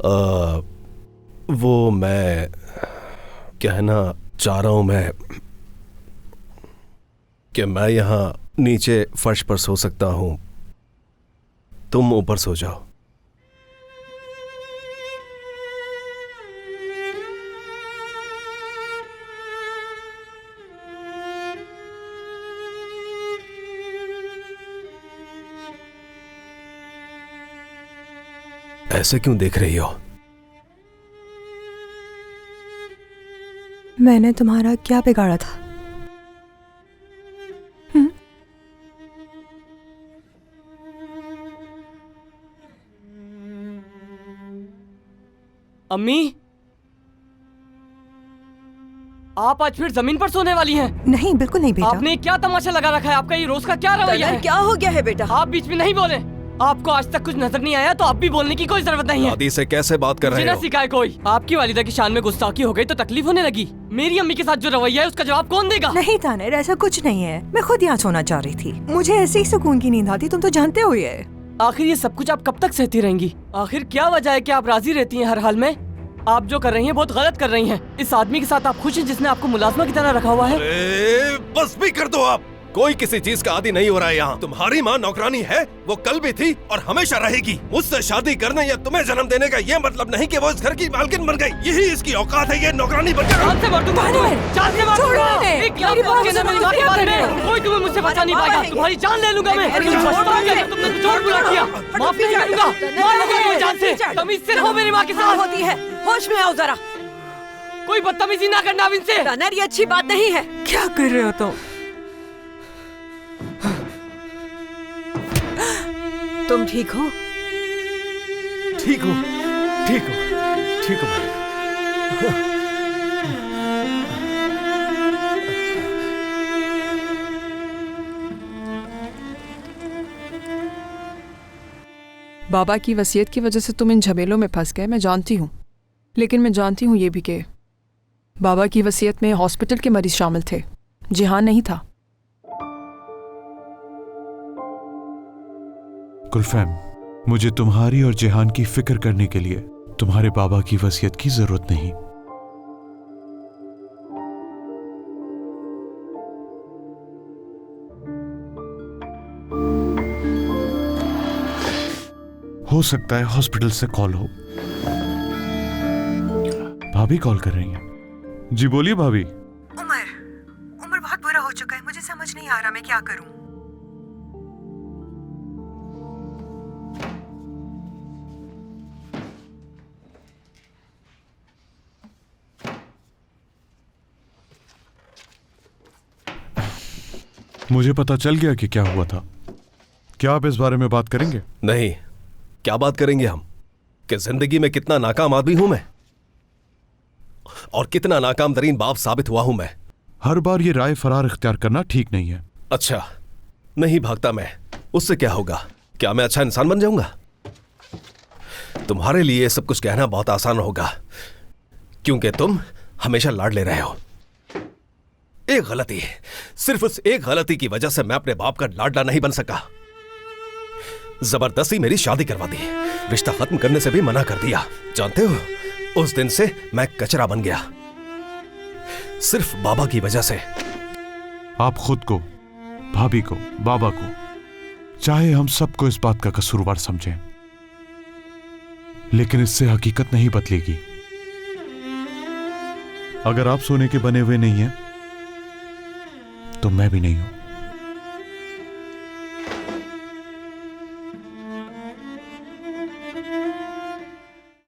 वो मैं कहना चाह रहा हूं मैं कि मैं यहाँ नीचे फर्श पर सो सकता हूं, तुम ऊपर सो जाओ। ऐसे क्यों देख रही हो? मैंने तुम्हारा क्या बिगाड़ा था? अम्मी, आप आज फिर जमीन पर सोने वाली हैं? नहीं, बिल्कुल नहीं बेटा। आपने क्या तमाशा लगा रखा है? आपका ये रोज का क्या रवैया है? क्या हो गया है बेटा? आप बीच में नहीं बोले। आपको आज तक कुछ नजर नहीं आया तो आप भी बोलने की कोई जरूरत नहीं है। दादी से कैसे बात कर रहे हो? सिखाए कोई। आपकी वालिदा की शान में गुस्ताखी हो गई तो तकलीफ होने लगी। मेरी अम्मी के साथ जो रवैया है उसका जवाब कौन देगा? नहीं तानिर, ऐसा कुछ नहीं है। मैं खुद यहाँ सोना चाह रही थी, मुझे ऐसे ही सुकून की नींद आती, तुम तो जानते हो ये। आखिर ये सब कुछ आप कब तक सहती रहेंगी? आखिर क्या वजह है कि आप राजी रहती हैं हर हाल में? आप जो कर रही हैं बहुत गलत कर रही हैं। इस आदमी के साथ आप खुश हैं जिसने आपको मुलाजमा की तरह रखा हुआ है? अरे बस भी कर दो आप। कोई किसी चीज का आदी नहीं हो रहा है यहाँ। तुम्हारी माँ नौकरानी है, वो कल भी थी और हमेशा रहेगी। मुझसे शादी करने या तुम्हें जन्म देने का ये मतलब नहीं कि वो इस घर की मालकिन बन गई। यही इसकी औकात है, ये नौकरानी बनकर। जान से मार दूंगा तुम्हें, जान से मार दूंगा। एक लाख बात कहना मेरी माँ के बारे में, कोई तुम्हें मुझसे बचा नहीं पाएगा। तुम्हारी जान ले लूंगा मैं। तुमने कुछ और बुरा किया, माफ नहीं करूंगा। मार लूंगा तुम्हें जान से। तमीज से रहो मेरी माँ के साथ। होती है, होश में आओ जरा। कोई बदतमीजी ना करना इनसे। तानिर, ये अच्छी बात नहीं है। क्या कर रहे हो तुम? तुम ठीक हो? ठीक हो, ठीक हो, ठीक हो। बाबा की वसीयत की वजह से तुम इन झमेलों में फंस गए, मैं जानती हूँ। लेकिन मैं जानती हूँ ये भी कि बाबा की वसीयत में हॉस्पिटल के मरीज शामिल थे, जिहान नहीं था। गुलफैम, मुझे तुम्हारी और जिहान की फिक्र करने के लिए तुम्हारे बाबा की वसीयत की जरूरत नहीं। हो सकता है हॉस्पिटल से कॉल हो। भाभी कॉल कर रही हैं। जी बोलिए भाभी। उमर बहुत बुरा हो चुका है, मुझे समझ नहीं आ रहा मैं क्या करूं। मुझे पता चल गया कि क्या हुआ था। क्या आप इस बारे में बात करेंगे? नहीं, क्या बात करेंगे हम कि जिंदगी में कितना नाकाम आदमी हूं मैं और कितना नाकाम तरीन बाप साबित हुआ हूं मैं। हर बार ये राय फरार इख्तियार करना ठीक नहीं है। अच्छा, नहीं भागता मैं, उससे क्या होगा? क्या मैं अच्छा इंसान बन जाऊंगा? तुम्हारे लिए सब कुछ कहना बहुत आसान होगा क्योंकि तुम हमेशा लाड ले रहे हो। एक गलती, सिर्फ उस एक गलती की वजह से मैं अपने बाप का लाडला नहीं बन सका। जबरदस्ती मेरी शादी करवा दी, रिश्ता खत्म करने से भी मना कर दिया। जानते हो, उस दिन से मैं कचरा बन गया, सिर्फ बाबा की वजह से। आप खुद को, भाभी को, बाबा को, चाहे हम सबको इस बात का कसूरवार समझें, लेकिन इससे हकीकत नहीं बदलेगी। अगर आप सोने के बने हुए नहीं हैं तो मैं भी नहीं हूं।